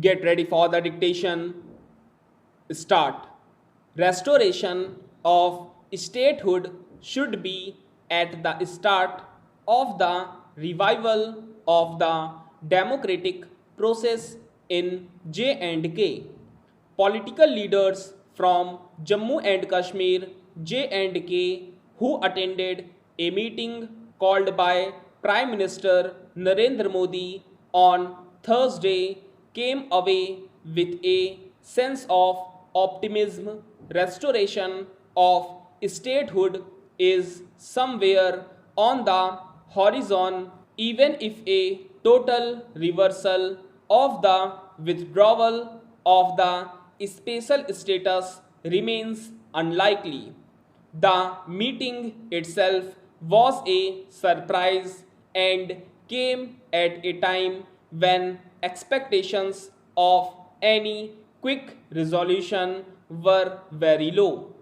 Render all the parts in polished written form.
Get ready for the dictation. Start. Restoration of statehood should be at the start of the revival of the democratic process in J&K. Political leaders from Jammu and Kashmir J&K who attended a meeting called by Prime Minister Narendra Modi on Thursday came away with a sense of optimism. Restoration of statehood is somewhere on the horizon, even if a total reversal of the withdrawal of the special status remains unlikely. The meeting itself was a surprise and came at a time when expectations of any quick resolution were very low.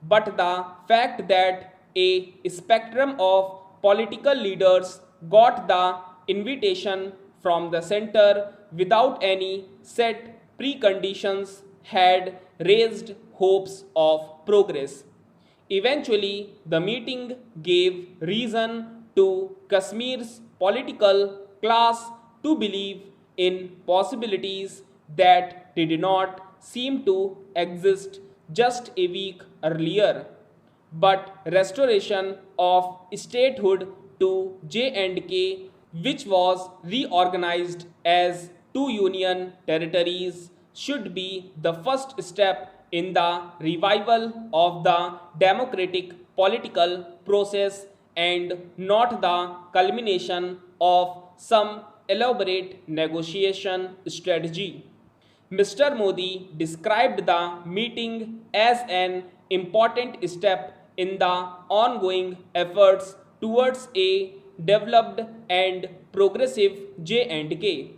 But the fact that a spectrum of political leaders got the invitation from the center without any set preconditions had raised hopes of progress. Eventually, the meeting gave reason to Kashmir's political class to believe in possibilities that did not seem to exist just a week earlier. But restoration of statehood to J&K, which was reorganized as two union territories, should be the first step in the revival of the democratic political process and not the culmination of some elaborate negotiation strategy. Mr. Modi described the meeting as an important step in the ongoing efforts towards a developed and progressive J&K,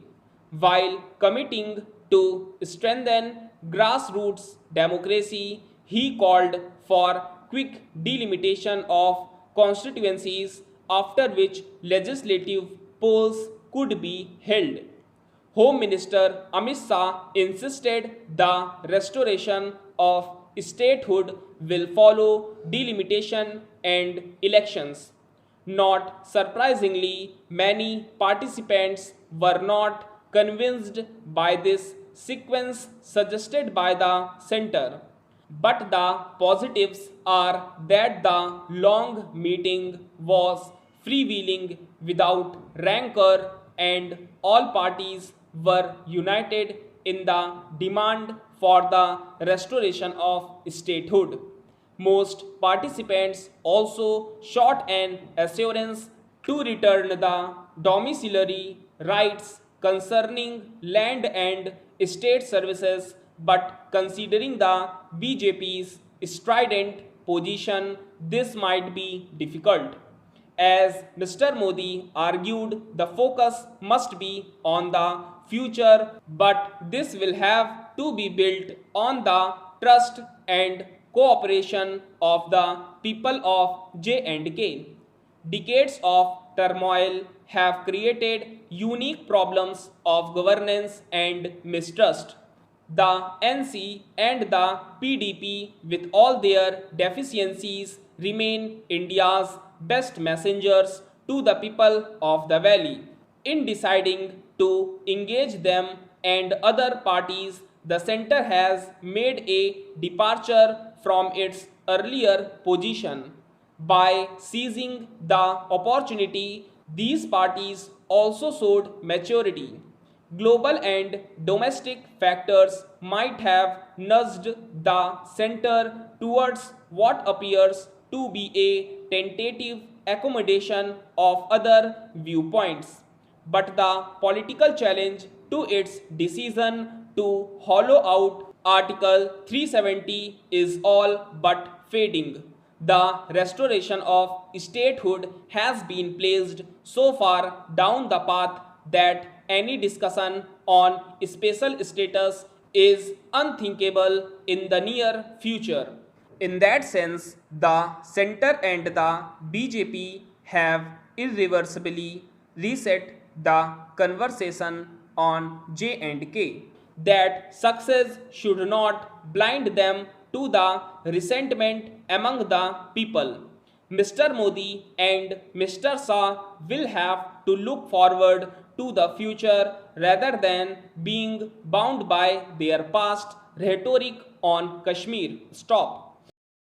while committing to strengthen grassroots democracy. He called for quick delimitation of constituencies after which legislative polls could be held. Home Minister Amit Shah insisted the restoration of statehood will follow delimitation and elections. Not surprisingly, many participants were not convinced by this sequence suggested by the center. But the positives are that the long meeting was freewheeling without rancor and all parties were united in the demand for the restoration of statehood. Most participants also sought an assurance to return the domiciliary rights concerning land and state services, but considering the BJP's strident position, this might be difficult. As Mr. Modi argued, the focus must be on the future, but this will have to be built on the trust and cooperation of the people of J&K. Decades of turmoil have created unique problems of governance and mistrust. The NC and the PDP, with all their deficiencies, remain India's best messengers to the people of the valley. In deciding to engage them and other parties, the center has made a departure from its earlier position. By seizing the opportunity, these parties also showed maturity. Global and domestic factors might have nudged the center towards what appears to be a tentative accommodation of other viewpoints. But the political challenge to its decision to hollow out Article 370 is all but fading. The restoration of statehood has been placed so far down the path that any discussion on special status is unthinkable in the near future. In that sense, the center and the BJP have irreversibly reset the conversation on J&K. that success should not blind them to the resentment among the people. Mr. Modi and Mr. Shah will have to look forward to the future rather than being bound by their past rhetoric on Kashmir. Stop.